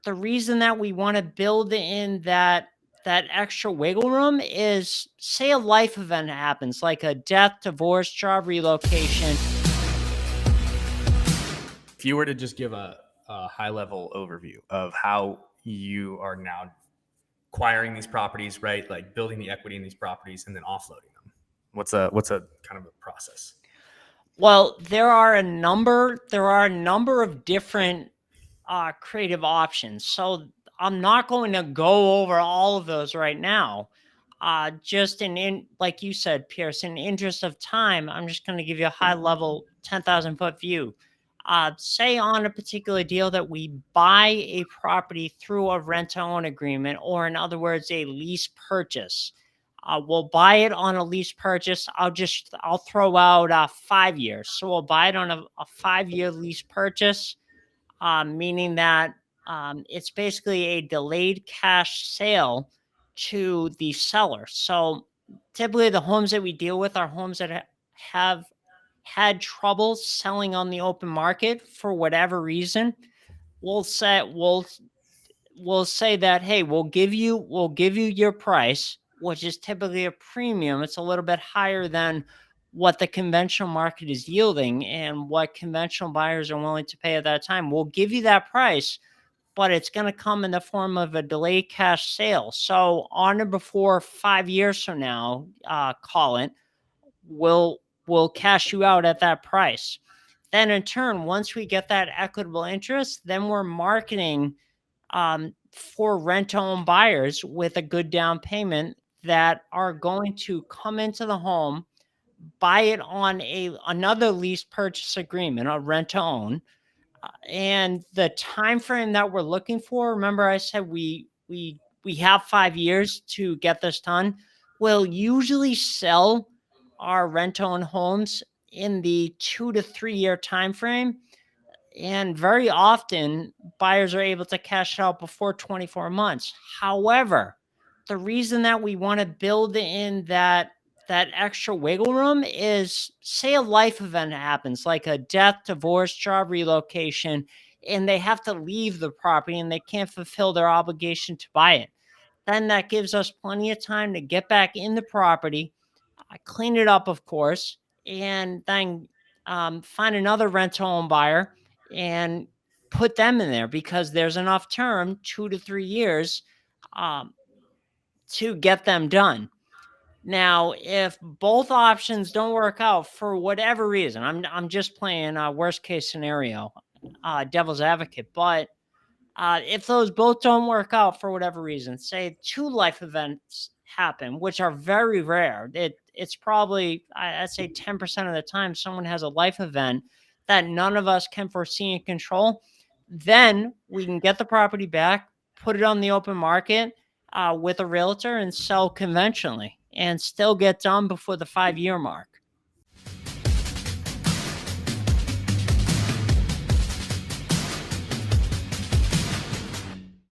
the reason that we want to build in that extra wiggle room is, say a life event happens, like a death, divorce, job relocation. If you were to just give a high level overview of how you are now acquiring these properties, right? Like building the equity in these properties and then offloading them. What's a kind of a process? Well, there are a number of different creative options. So I'm not going to go over all of those right now. Just like you said, Pierce, in the interest of time, I'm just going to give you a high level 10,000 foot view. Say on a particular deal that we buy a property through a rent to own agreement, or in other words, a lease purchase. We'll buy it on a lease purchase. I'll throw out 5 years. So we'll buy it on a 5-year lease purchase, meaning that it's basically a delayed cash sale to the seller. So typically the homes that we deal with are homes that have had trouble selling on the open market for whatever reason. We'll say that, hey, we'll give you your price, which is typically a premium. It's a little bit higher than what the conventional market is yielding and what conventional buyers are willing to pay at that time. We'll give you that price, but it's going to come in the form of a delayed cash sale. So on or before 5 years from now, call it, we'll cash you out at that price. Then in turn, once we get that equitable interest, then we're marketing for rent-to-own buyers with a good down payment that are going to come into the home, buy it on another lease purchase agreement, a rent-to-own, and the time frame that we're looking for. Remember, I said we have 5 years to get this done. We'll usually sell our rent-to-own homes in the 2 to 3 year time frame. And very often, buyers are able to cash out before 24 months. However, the reason that we want to build in that extra wiggle room is, say a life event happens, like a death, divorce, job relocation, and they have to leave the property and they can't fulfill their obligation to buy it. Then that gives us plenty of time to get back in the property, clean it up, of course, and then find another rent-to-own buyer and put them in there, because there's enough term, 2 to 3 years, to get them done. Now, if both options don't work out for whatever reason, I'm just playing worst case scenario, devil's advocate, but if those both don't work out for whatever reason, say 2 life events happen, which are very rare. It's probably, I'd say 10% of the time, someone has a life event that none of us can foresee and control. Then we can get the property back, put it on the open market with a realtor, and sell conventionally, and still get done before the 5-year mark.